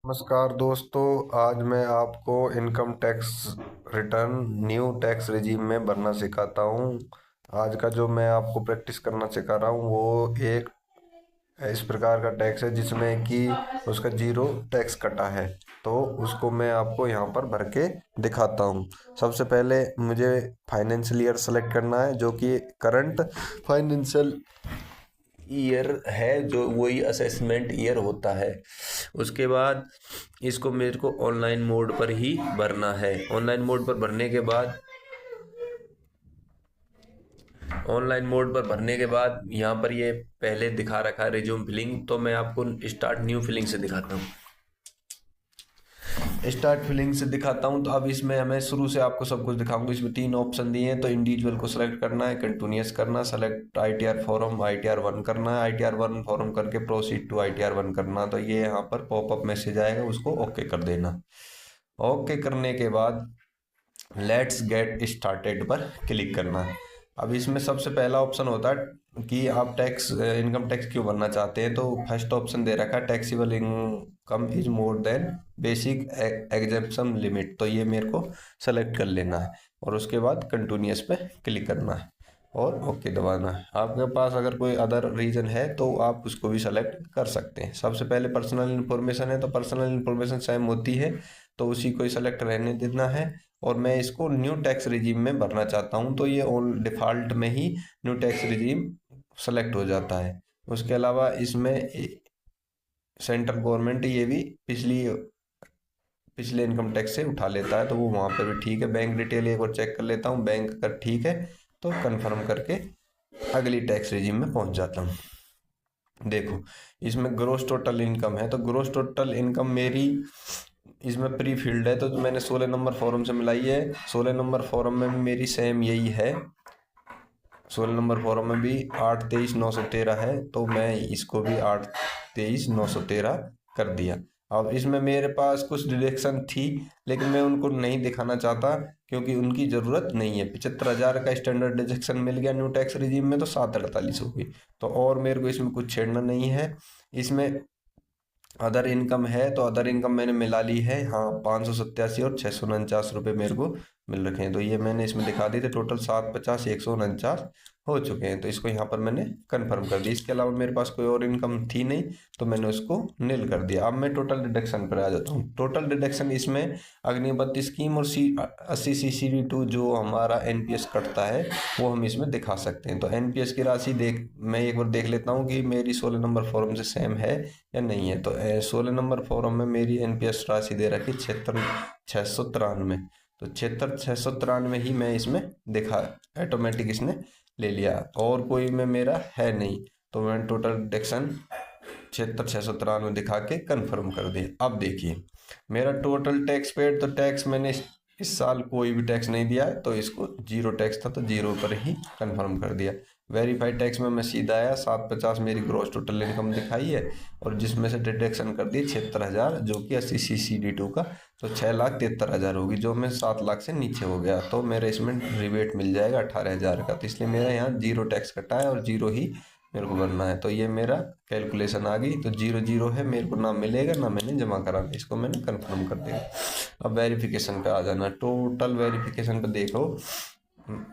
नमस्कार दोस्तों। आज मैं आपको income tax return new tax regime में भरना सिखाता हूँ। आज का जो मैं आपको प्रैक्टिस करना सिखा रहा हूँ वो एक इस प्रकार का टैक्स है जिसमें कि उसका जीरो टैक्स कटा है। तो उसको मैं आपको यहाँ पर भर के दिखाता हूँ। सबसे पहले मुझे फाइनेंशियल ईयर सेलेक्ट करना है जो कि करंट फाइनेंशियल ईयर है, जो वही असेसमेंट ईयर होता है। उसके बाद इसको मेरे को ऑनलाइन मोड पर ही भरना है। ऑनलाइन मोड पर भरने के बाद यहाँ पर ये पहले दिखा रखा है रिज्यूम फिलिंग, तो मैं आपको स्टार्ट न्यू फिलिंग से दिखाता हूँ। तो अब इसमें हमें शुरू से आपको सब कुछ दिखाऊंगा। इसमें तीन ऑप्शन दिए हैं, तो इंडिविजुअल को सेलेक्ट करना है, कंटिन्यूस करना, सेलेक्ट आईटीआर फॉर्म आईटीआर 1 करना है, आईटीआर 1 फॉर्म करके प्रोसीड टू आईटीआर 1 करना। तो ये यहाँ पर पॉपअप मैसेज आएगा, उसको ओके कर देना। ओके करने के बाद लेट्स गेट स्टार्टेड पर क्लिक करना है। अब इसमें सबसे पहला ऑप्शन होता है कि आप टैक्स इनकम टैक्स क्यों भरना चाहते हैं। तो फर्स्ट ऑप्शन दे रखा है taxable income is more than basic exemption limit. तो ये मेरे को सेलेक्ट कर लेना है और उसके बाद कंटिन्यूस पे क्लिक करना है और ओके दबाना है। आपके पास अगर कोई अदर रीजन है तो आप उसको भी सेलेक्ट कर सकते हैं। सबसे पहले पर्सनल इन्फॉर्मेशन है, तो पर्सनल इन्फॉर्मेशन सेम होती है तो उसी को ही सेलेक्ट रहने देना है। और मैं इसको न्यू टैक्स रिजीम में भरना चाहता हूँ, तो ये ऑन डिफ़ॉल्ट में ही न्यू टैक्स रिजीम सेलेक्ट हो जाता है। उसके अलावा इसमें सेंट्रल गवर्नमेंट ये भी पिछले इनकम टैक्स से उठा लेता है, तो वो वहाँ पे भी ठीक है। बैंक डिटेल एक बार चेक कर लेता हूँ, बैंक अगर ठीक है तो कंफर्म करके अगली टैक्स रिजीम में पहुँच जाता हूँ। देखो इसमें ग्रोस टोटल इनकम है, तो ग्रोस टोटल इनकम मेरी इसमें प्री फील्ड है, तो मैंने 16 नंबर फॉर्म से मिलाई है। 16 नंबर फॉर्म में भी मेरी सेम यही है। 16 नंबर फॉर्म में भी 823,913 है, तो मैं इसको भी 823,913 कर दिया। अब इसमें मेरे पास कुछ डिडक्शन थी लेकिन मैं उनको नहीं दिखाना चाहता क्योंकि उनकी ज़रूरत नहीं है। 75,000 का स्टैंडर्ड डिडक्शन मिल गया न्यू टैक्स रिजीम में, तो 748 हो गई। तो और मेरे को इसमें कुछ छेड़ना नहीं है। इसमें अदर इनकम है, तो अदर इनकम मैंने मिला ली है। हाँ, 587 और 649 रुपये मेरे को मिल रखे हैं, तो ये मैंने इसमें दिखा दी थी। टोटल 750 149 हो चुके हैं, तो इसको यहाँ पर मैंने कंफर्म कर दिया। इसके अलावा मेरे पास कोई और इनकम थी नहीं, तो मैंने उसको नील कर दिया। अब मैं टोटल डिडक्शन पर आ जाता हूँ। टोटल डिडक्शन इसमें अग्निपथ स्कीम और 80 CCD 2 जो हमारा एनपीएस कटता है वो हम इसमें दिखा सकते हैं। तो एनपीएस की राशि मैं एक बार देख लेता हूँ कि मेरी 16 नंबर फॉर्म से सेम है या नहीं है। तो 16 नंबर फॉर्म में मेरी एनपीएस राशि दे रखी 76,693। तो 76,693 ही मैं इसमें दिखा, ऑटोमेटिक इसने ले लिया और कोई में मेरा है नहीं। तो मैंने टोटल डिडक्शन 76,693 दिखा के कंफर्म कर दिया। अब देखिए मेरा टोटल टैक्स पेड, तो टैक्स मैंने इस साल कोई भी टैक्स नहीं दिया है, तो इसको जीरो टैक्स था तो जीरो पर ही कंफर्म कर दिया। वेरीफाइड टैक्स में मैं सीधा आया, 750 मेरी ग्रॉस टोटल इनकम दिखाई है और जिसमें से डिडक्शन कर दी 76,000 जो कि 80 CCD 2 का, तो 6,73,000 होगी, जो मैं 7 लाख से नीचे हो गया। तो मेरे इसमें रिबेट मिल जाएगा 18,000 का। तो इसलिए मेरा यहाँ जीरो टैक्स कटा है और जीरो ही मेरे को भरना है। तो ये मेरा कैलकुलेशन आ गई, तो जीरो जीरो है, मेरे को ना मिलेगा ना मैंने जमा करा, इसको मैंने कंफर्म कर दिया। अब वेरिफिकेशन पे आ जाना। टोटल वेरिफिकेशन पे देखो,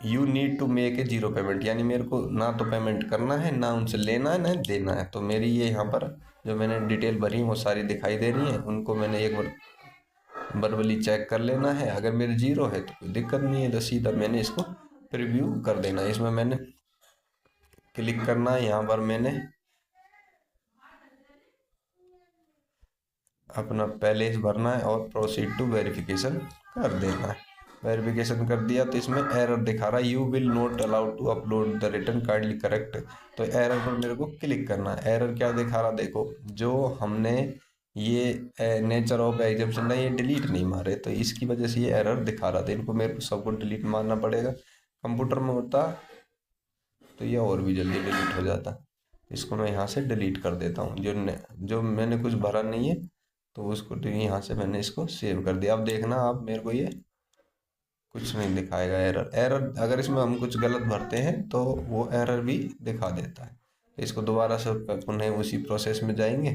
you need to make a zero payment, यानी मेरे को ना तो पेमेंट करना है, ना उनसे लेना है, ना देना है। तो मेरी ये यहाँ पर जो मैंने डिटेल भरी वो सारी दिखाई दे रही है, उनको मैंने एक बार वर्बली चेक कर लेना है। अगर मेरे जीरो है तो कोई दिक्कत नहीं है, तो सीधा मैंने इसको प्रीव्यू कर देना है। इसमें मैंने क्लिक करना है, यहाँ पर मैंने अपना बैलेंस भरना है और प्रोसीड टू वेरिफिकेशन कर देना है। वेरिफिकेशन कर दिया तो इसमें एरर दिखा रहा है, you will not allowed to upload the return kindly correct. तो एरर पर मेरे को क्लिक करना है। एरर क्या दिखा रहा, देखो जो हमने ये नेचर ऑफ एग्जाम्पशन है ये डिलीट नहीं मारे, तो इसकी वजह से ये एरर दिखा रहा था। इनको मेरे को सबको डिलीट मारना पड़ेगा। कंप्यूटर में होता तो ये और भी जल्दी डिलीट हो जाता। इसको मैं यहाँ से डिलीट कर देता हूँ। जो मैंने कुछ भरा नहीं है तो उसको यहाँ से मैंने इसको सेव कर दिया। अब देखना आप, मेरे को ये कुछ नहीं दिखाएगा एरर। एरर अगर इसमें हम कुछ गलत भरते हैं तो वो एरर भी दिखा देता है। इसको दोबारा से पुनः उसी प्रोसेस में जाएंगे,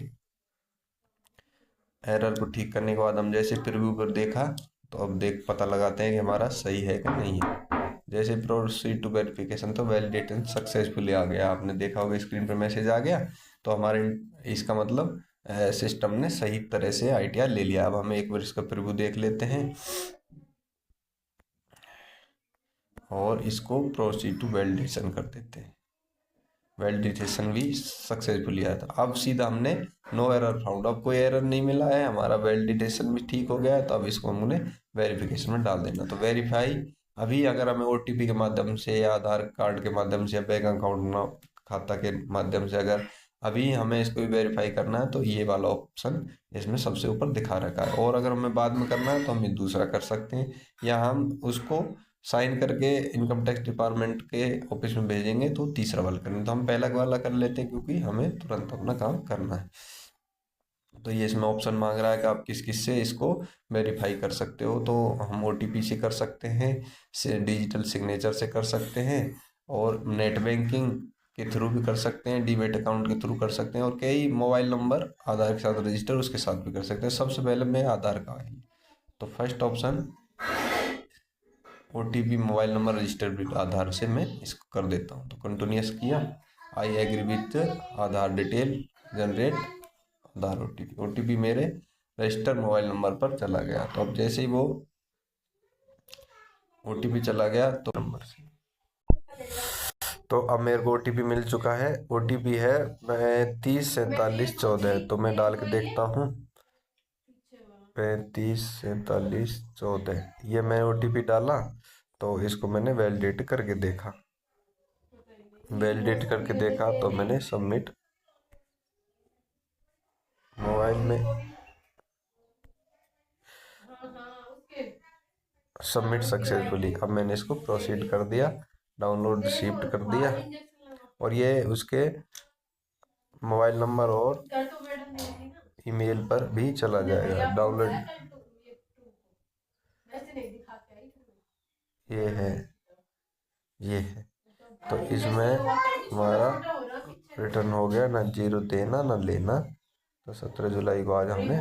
एरर को ठीक करने के बाद हम जैसे प्रीव्यू पर देखा, तो अब देख पता लगाते हैं कि हमारा सही है कि नहीं है। जैसे प्रोसीड टू वेरिफिकेशन, तो वैलिडेशन सक्सेसफुली आ गया, आपने देखा होगा स्क्रीन पर मैसेज आ गया। तो हमारे इसका मतलब सिस्टम ने सही तरह से आईटीआर ले लिया। अब हम एक बार इसका प्रीव्यू देख लेते हैं और इसको प्रोसीड टू वैलिडेशन कर देते हैं। वैलिडेशन भी सक्सेसफुली आया था। अब सीधा हमने नो एरर फाउंड, अब कोई एरर नहीं मिला है, हमारा वैलिडेशन भी ठीक हो गया है। तो अब इसको हमने वेरिफिकेशन में डाल देना। तो वेरीफाई, अभी अगर हमें ओटीपी के माध्यम से या आधार कार्ड के माध्यम से या बैंक अकाउंट खाता के माध्यम से अगर अभी हमें इसको वेरीफाई करना है, तो ये वाला ऑप्शन इसमें सबसे ऊपर दिखा रखा है। और अगर हमें बाद में करना है तो हम ये दूसरा कर सकते हैं, या हम उसको साइन करके इनकम टैक्स डिपार्टमेंट के ऑफिस में भेजेंगे तो तीसरा वाला करेंगे। तो हम पहला वाला कर लेते हैं क्योंकि हमें तुरंत अपना काम करना है। तो ये इसमें ऑप्शन मांग रहा है कि आप किस किस से इसको वेरीफाई कर सकते हो। तो हम ओटीपी से कर सकते हैं, से डिजिटल सिग्नेचर से कर सकते हैं, और नेट बैंकिंग के थ्रू भी कर सकते हैं, डीमेट अकाउंट के थ्रू कर सकते हैं, और कई मोबाइल नंबर आधार के साथ रजिस्टर उसके साथ भी कर सकते हैं। सबसे पहले मैं आधार का है, तो first option OTP mobile number register with Aadhaar से मैं इसको कर देता हूँ। तो कंटिन्यूस किया, I agree with Aadhaar detail generate Aadhaar OTP. OTP मेरे रजिस्टर मोबाइल नंबर पर चला गया। तो अब जैसे ही वो ओटीपी चला गया तो नंबर से, तो अब मेरे को ओटीपी मिल चुका है। ओटीपी है 354714, तो मैं डाल के देखता हूँ 354714, ये मैं ओटीपी डाला। तो इसको मैंने वैलिडेट करके देखा, तो मैंने सबमिट मोबाइल में सबमिट सक्सेसफुली। अब मैंने इसको प्रोसीड कर दिया, डाउनलोड रिसीव्ड कर दिया, और ये उसके मोबाइल नंबर और ईमेल पर भी चला जाएगा। डाउनलोड ये है, ये है। तो इसमें हमारा रिटर्न हो गया, ना जीरो देना ना लेना। तो 17 जुलाई को आज हमने,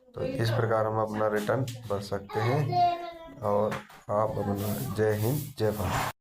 तो इस प्रकार हम अपना रिटर्न भर सकते हैं। और आप अपना, जय हिंद जय भारत।